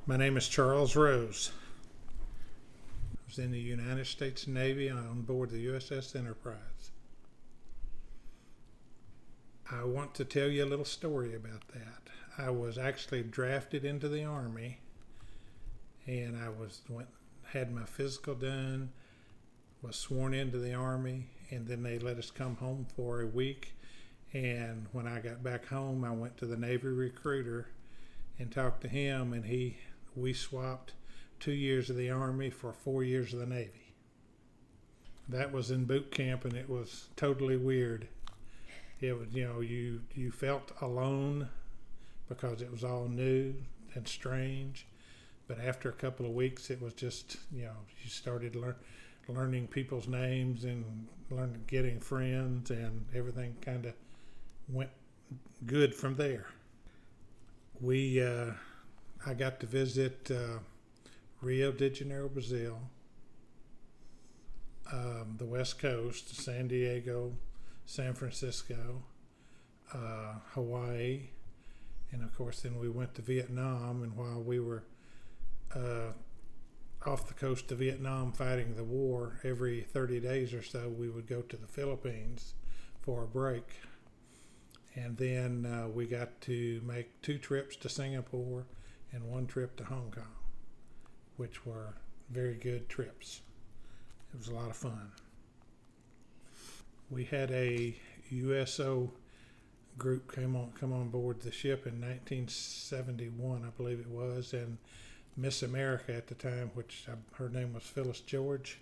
My name is Charles Rose. I was in the United States Navy on board the USS Enterprise. I want to tell you a little story about that. I was actually drafted into the Army, and had my physical done, was sworn into the Army, and then they let us come home for a week. And when I got back home, I went to the Navy recruiter and talked to him, and we swapped 2 years of the Army for 4 years of the Navy. That was in boot camp, and it was totally weird. It was, you felt alone because it was all new and strange. But after a couple of weeks, it was just, you started learning people's names and getting friends, and everything kind of went good from there. I got to visit Rio de Janeiro, Brazil, the West Coast, San Diego, San Francisco, Hawaii, and of course then we went to Vietnam. And while we were off the coast of Vietnam fighting the war, every 30 days or so we would go to the Philippines for a break. And then we got to make 2 trips to Singapore and 1 trip to Hong Kong, which were very good trips. It was a lot of fun. We had a USO group come on board the ship in 1971, I believe it was, and Miss America at the time, her name was Phyllis George,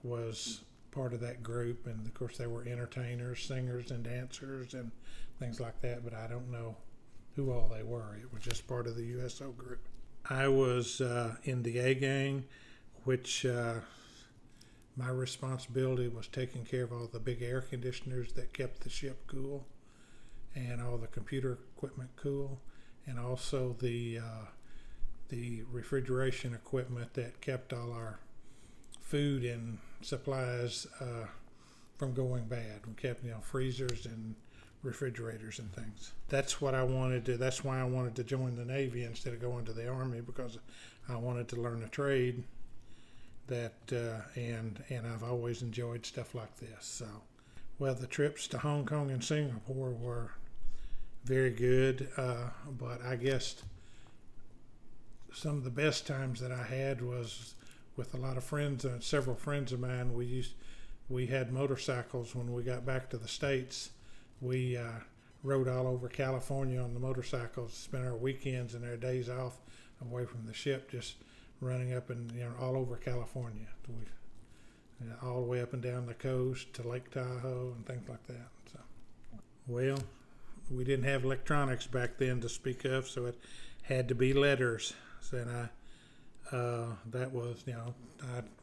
was part of that group. And of course they were entertainers, singers, and dancers and things like that, but I don't know who all they were. It was just part of the USO group. I was in the A gang, which my responsibility was taking care of all the big air conditioners that kept the ship cool, and all the computer equipment cool, and also the refrigeration equipment that kept all our food and supplies from going bad. We kept freezers and refrigerators and things. That's what I wanted to. That's why I wanted to join the Navy instead of going to the Army, because I wanted to learn a trade. And I've always enjoyed stuff like this. So, well, the trips to Hong Kong and Singapore were very good, but I guess some of the best times that I had was with a lot of friends. Several friends of mine. We had motorcycles when we got back to the States. We rode all over California on the motorcycles, spent our weekends and our days off away from the ship, just running up and all over California, all the way up and down the coast to Lake Tahoe and things like that. So, well, we didn't have electronics back then to speak of, so it had to be letters. So, and I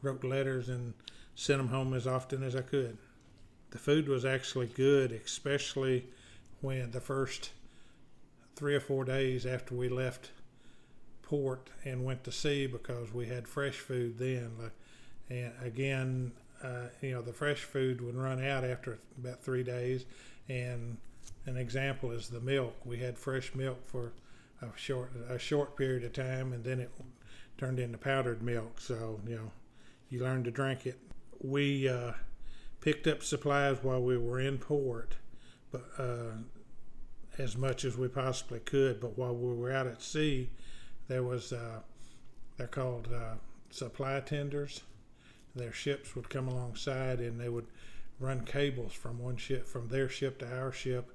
wrote letters and sent them home as often as I could. The food was actually good, especially when the first 3 or 4 days after we left port and went to sea, because we had fresh food then. And again, the fresh food would run out after about 3 days. And an example is the milk. We had fresh milk for a short period of time, and then it turned into powdered milk. So you learn to drink it. We picked up supplies while we were in port, but as much as we possibly could. But while we were out at sea, there was they're called supply tenders. Their ships would come alongside, and they would run cables from their ship to our ship,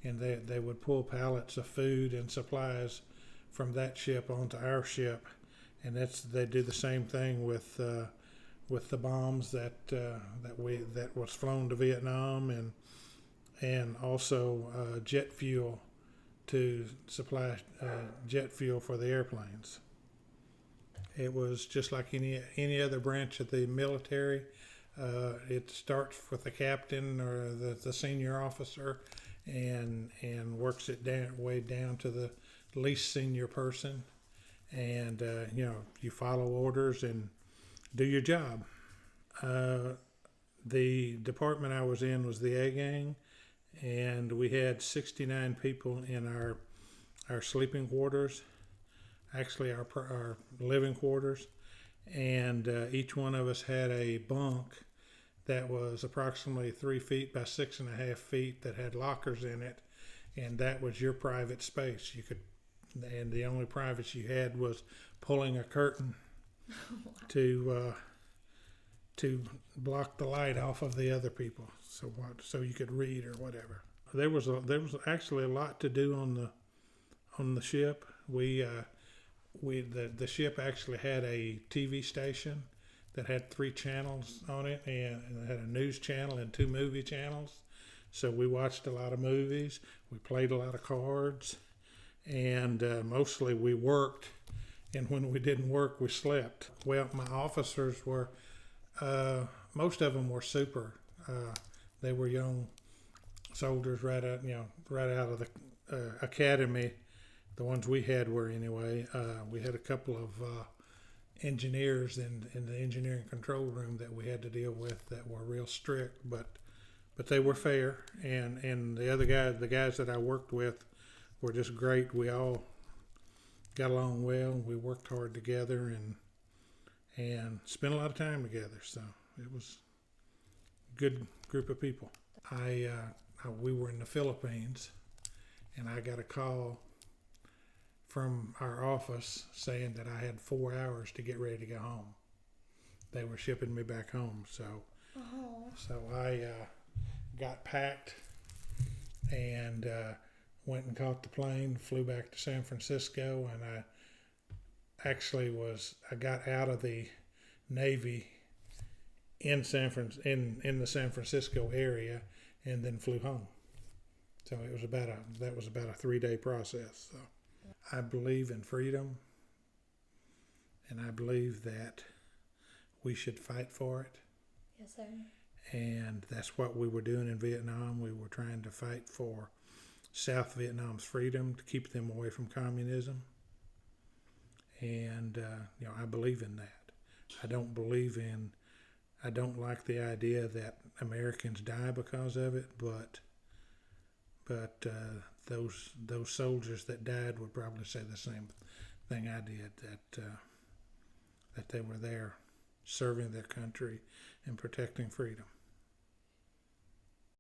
and they would pull pallets of food and supplies from that ship onto our ship. And they do the same thing with the bombs that was flown to Vietnam, and also jet fuel to supply jet fuel for the airplanes. It was just like any other branch of the military. It starts with the captain or the senior officer, and works it way down to the least senior person. And you follow orders and do your job. The department I was in was the A gang, and we had 69 people in our sleeping quarters. actually our living quarters, and each one of us had a bunk that was approximately 3 feet by 6.5 feet that had lockers in it, and that was your private space. And the only privacy you had was pulling a curtain to block the light off of the other people, so you could read or whatever. There was actually a lot to do on the ship. The ship actually had a TV station that had 3 channels on it, and it had a news channel and 2 movie channels. So we watched a lot of movies. We played a lot of cards, and mostly we worked. And when we didn't work, we slept. Well, my officers were, most of them were super. They were young soldiers right out of the academy. The ones we had were anyway. We had a couple of engineers in the engineering control room that we had to deal with that were real strict, but they were fair. And the guys that I worked with were just great. We all got along well. We worked hard together and spent a lot of time together. So it was a good group of people. We were in the Philippines, and I got a call from our office saying that I had 4 hours to get ready to go home. They were shipping me back home, so I got packed and went and caught the plane, flew back to San Francisco, and I got out of the Navy in the San Francisco area, and then flew home. So that was about a 3-day process. So I believe in freedom, and I believe that we should fight for it. Yes, sir. And that's what we were doing in Vietnam. We were trying to fight for South Vietnam's freedom, to keep them away from communism. And I believe in that. I don't like the idea that Americans die because of it, but those soldiers that died would probably say the same thing I did, that they were there serving their country and protecting freedom.